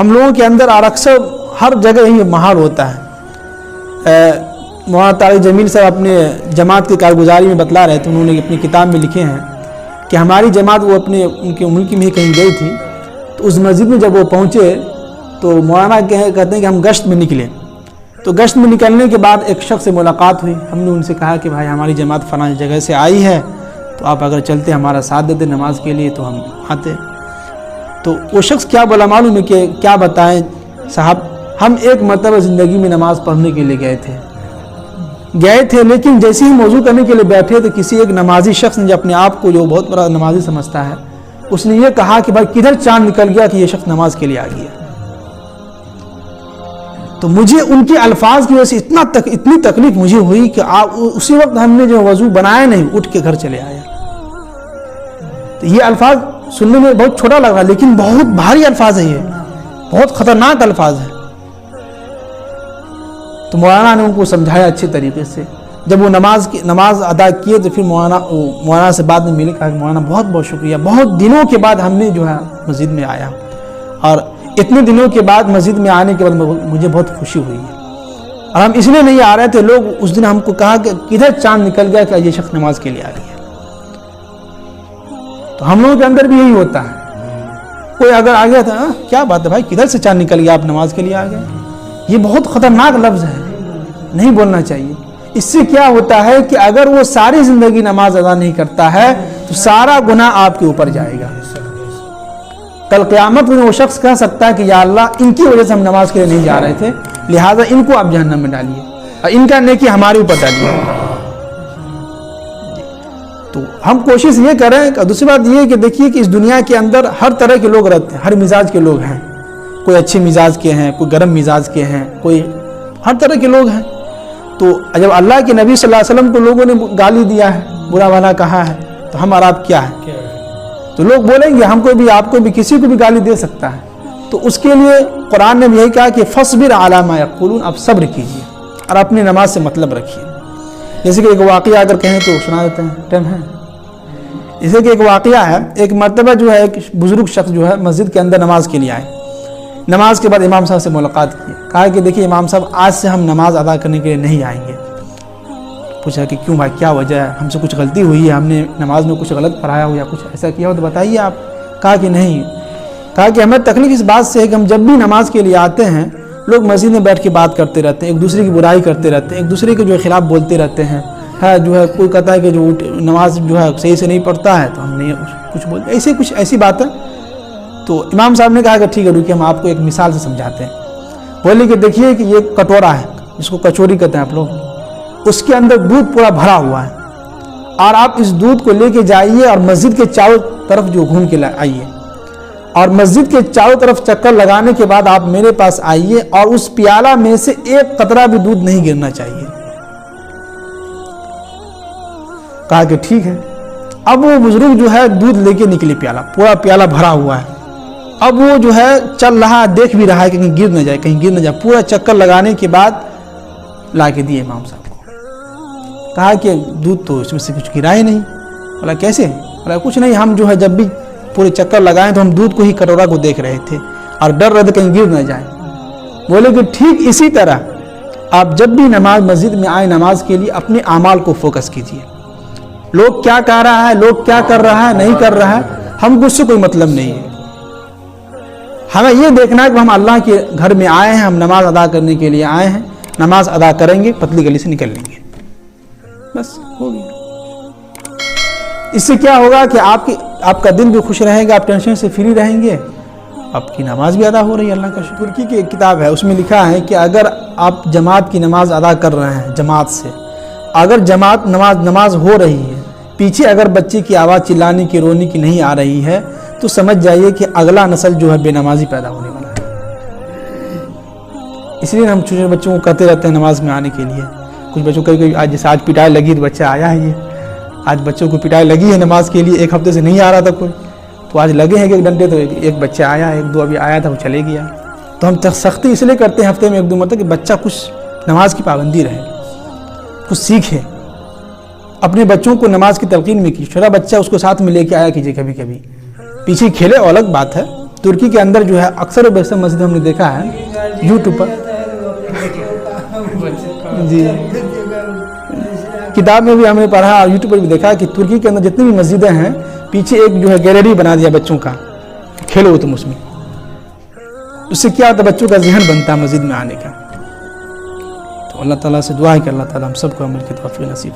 ہم لوگوں کے اندر اور اکثر ہر جگہ یہ محال ہوتا ہے. مولانا طارق جمیل صاحب اپنے جماعت کی کارگزاری میں بتلا رہے تھے، انہوں نے اپنی کتاب میں لکھے ہیں کہ ہماری جماعت وہ ان کے ملک میں ہی کہیں گئی تھی، تو اس مسجد میں جب وہ پہنچے تو مولانا کہتے ہیں کہ ہم گشت میں نکلے. تو گشت میں نکلنے کے بعد ایک شخص سے ملاقات ہوئی. ہم نے ان سے کہا کہ بھائی ہماری جماعت فلاں جگہ سے آئی ہے، تو آپ اگر چلتے ہمارا ساتھ دیتے نماز کے لیے تو ہم آتے. تو وہ شخص کیا بولا معلوم ہے کہ کیا بتائیں صاحب، ہم ایک مرتبہ زندگی میں نماز پڑھنے کے لیے گئے تھے لیکن جیسے ہی موضوع کرنے کے لیے بیٹھے تو کسی ایک نمازی شخص نے جو اپنے آپ کو جو بہت بڑا نمازی سمجھتا ہے، اس نے یہ کہا کہ بھائی کدھر چاند نکل گیا کہ یہ شخص نماز کے لیے آ گیا. تو مجھے ان کے الفاظ کی وجہ سے اتنی تکلیف مجھے ہوئی کہ اسی وقت ہم نے جو وضو بنایا نہیں، اٹھ کے گھر چلے آیا. تو یہ الفاظ سننے میں بہت چھوٹا لگ رہا لیکن بہت بھاری الفاظ ہے، یہ بہت خطرناک الفاظ ہے. تو مولانا نے ان کو سمجھایا اچھے طریقے سے. جب وہ نماز ادا کیے تو پھر مولانا سے بعد میں ملے، کہا کہ مولانا بہت بہت شکریہ، بہت دنوں کے بعد ہم نے جو ہے مسجد میں آیا، اور اتنے دنوں کے بعد مسجد میں آنے کے بعد مجھے بہت خوشی ہوئی ہے. اور ہم اس لیے نہیں آ رہے تھے، لوگ اس دن ہم کو کہا کہ کدھر چاند نکل گیا کہ یہ شخص نماز کے لیے آ گیا. تو ہم لوگوں کے اندر بھی یہی ہوتا ہے، کوئی اگر آ گیا تھا کیا بات ہے بھائی کدھر سے چاند نکل گیا آپ نماز کے لیے آ گئے، یہ بہت خطرناک لفظ ہے، نہیں بولنا چاہیے. اس سے کیا ہوتا ہے کہ اگر وہ ساری زندگی نماز ادا نہیں کرتا ہے تو سارا گناہ آپ کے اوپر جائے گا. کل قیامت میں وہ شخص کہہ سکتا ہے کہ یا اللہ ان کی وجہ سے ہم نماز کے لیے نہیں جا رہے تھے، لہٰذا ان کو آپ جہنم میں ڈالیے اور ان کا نیکی ہمارے اوپر ڈالیے. تو ہم کوشش یہ کریں. دوسری بات یہ ہے کہ دیکھیے کہ اس دنیا کے اندر ہر طرح کے لوگ رہتے ہیں، ہر مزاج کے لوگ ہیں. کوئی اچھے مزاج کے ہیں، کوئی گرم مزاج کے ہیں، کوئی ہر طرح کے لوگ ہیں. تو جب اللہ کے نبی صلی اللہ علیہ وسلم کو لوگوں نے گالی دیا ہے، برا بھلا کہا ہے، تو ہم اور آپ کیا ہے؟ تو لوگ بولیں گے ہم کو بھی، آپ کو بھی، کسی کو بھی گالی دے سکتا ہے. تو اس کے لیے قرآن نے بھی یہی کہا کہ فصبر علی ما یقولون، آپ صبر کیجیے اور اپنی نماز سے مطلب رکھیے. جیسے کہ ایک واقعہ اگر کہیں تو سنا دیتے ہیں، ٹائم ہے. جیسے کہ ایک واقعہ ہے، ایک مرتبہ جو ہے ایک بزرگ شخص جو ہے مسجد کے اندر نماز کے لیے آئے. نماز کے بعد امام صاحب سے ملاقات کی، کہا کہ دیکھیے امام صاحب آج سے ہم نماز ادا کرنے کے لیے نہیں آئیں گے. پوچھا کہ کیوں بھائی کیا وجہ ہے، ہم سے کچھ غلطی ہوئی ہے، ہم نے نماز میں کچھ غلط پڑھایا ہو یا کچھ ایسا کیا ہو تو بتائیے آپ. کہا کہ نہیں. کہا کہ ہمیں تکلیف اس بات سے ہے کہ ہم جب بھی نماز کے لیے آتے ہیں لوگ مسجد میں بیٹھ کے بات کرتے رہتے ہیں، ایک دوسرے کی برائی کرتے رہتے ہیں، ایک دوسرے کے جو خلاف بولتے رہتے ہیں. جو ہے کوئی کہتا ہے کہ جو نماز جو ہے صحیح سے نہیں پڑھتا ہے تو ہم نہیں کچھ بولتے، ایسی بات ہے. تو امام صاحب نے کہا کہ ٹھیک ہے رکیے ہم آپ کو ایک مثال سے سمجھاتے ہیں. بولے کہ دیکھیے کہ یہ کٹورا ہے، جس کو کچوری کہتے ہیں آپ لوگ، اس کے اندر دودھ پورا بھرا ہوا ہے، اور آپ اس دودھ کو لے کے جائیے اور مسجد کے چاروں طرف جو گھوم کے آئیے، اور مسجد کے چاروں طرف چکر لگانے کے بعد آپ میرے پاس آئیے اور اس پیالہ میں سے ایک قطرہ بھی دودھ نہیں گرنا چاہیے. کہا کہ ٹھیک ہے. اب وہ بزرگ جو ہے دودھ لے کے نکلی، پورا پیالہ بھرا ہوا ہے. اب وہ جو ہے چل رہا، دیکھ بھی رہا ہے کہ کہیں گر نہ جائے. پورا چکر لگانے کے بعد لا کے دیے امام صاحب کو. کہا کہ دودھ تو اس میں سے کچھ گرا ہی نہیں. بولا کیسے؟ بولا کچھ نہیں، ہم جو ہے جب بھی پورے چکر لگائیں تو ہم دودھ کو ہی کٹورا کو دیکھ رہے تھے اور ڈر رہے تھے کہیں گر نہ جائے. بولے کہ ٹھیک اسی طرح آپ جب بھی مسجد میں آئیں نماز کے لیے اپنے اعمال کو فوکس کیجیے. لوگ کیا کہہ رہا ہے، لوگ کیا کر رہا ہے، نہیں کر رہا ہے، ہم کو اس سے کوئی مطلب نہیں ہے. ہمیں یہ دیکھنا ہے کہ ہم اللہ کے گھر میں آئے ہیں، ہم نماز ادا کرنے کے لیے آئے ہیں، نماز ادا کریں گے، پتلی گلی سے نکل لیں گے، بس ہو گیا. اس سے کیا ہوگا کہ آپ کا دل بھی خوش رہے گا، آپ ٹینشن سے فری رہیں گے، آپ کی نماز بھی ادا ہو رہی ہے. اللہ کا شکر. کی ایک کتاب ہے، اس میں لکھا ہے کہ اگر آپ جماعت کی نماز ادا کر رہے ہیں جماعت سے، اگر جماعت نماز ہو رہی ہے، پیچھے اگر بچے کی آواز چلانے کی، رونے کی نہیں آ رہی ہے، تو سمجھ جائیے کہ اگلا نسل جو ہے بے نمازی پیدا ہونے والا ہے. اس لیے ہم چھوٹے بچوں کو کہتے رہتے ہیں نماز میں آنے کے لیے. کچھ بچوں کو جیسے آج پٹائی لگی تو بچہ آیا ہے، یہ آج بچوں کو پٹائی لگی ہے نماز کے لیے، ایک ہفتے سے نہیں آ رہا تھا کوئی، تو آج لگے ہیں کہ ڈنڈے، تو ایک بچہ آیا، ایک دو ابھی آیا تھا وہ چلے گیا. تو ہم سختی اس لیے کرتے ہیں ہفتے میں ایک دو مرتبہ کہ بچہ کچھ نماز کی پابندی رہے، کچھ سیکھے. اپنے بچوں کو نماز کی تلقین میں کی. چھوٹا بچہ اس کو ساتھ میں لے کے آیا کیجیے، کبھی کبھی پیچھے کھیلے، الگ بات ہے، ترکی کے اندر جو ہے اکثر و بیشتر مسجد ہم نے دیکھا ہے یوٹیوب پر جی کتاب میں بھی ہم نے پڑھا اور یوٹیوب پر بھی دیکھا کہ ترکی کے اندر جتنی بھی مسجدیں ہیں پیچھے ایک جو ہے گیلری بنا دیا بچوں کا، کھیلو تم اس میں. اس سے کیا ہوتا ہے؟ بچوں کا ذہن بنتا ہے مسجد میں آنے کا. تو اللہ تعالیٰ سے دعا ہے کہ اللہ تعالیٰ ہم سب کو عمل کی توفیق نصیب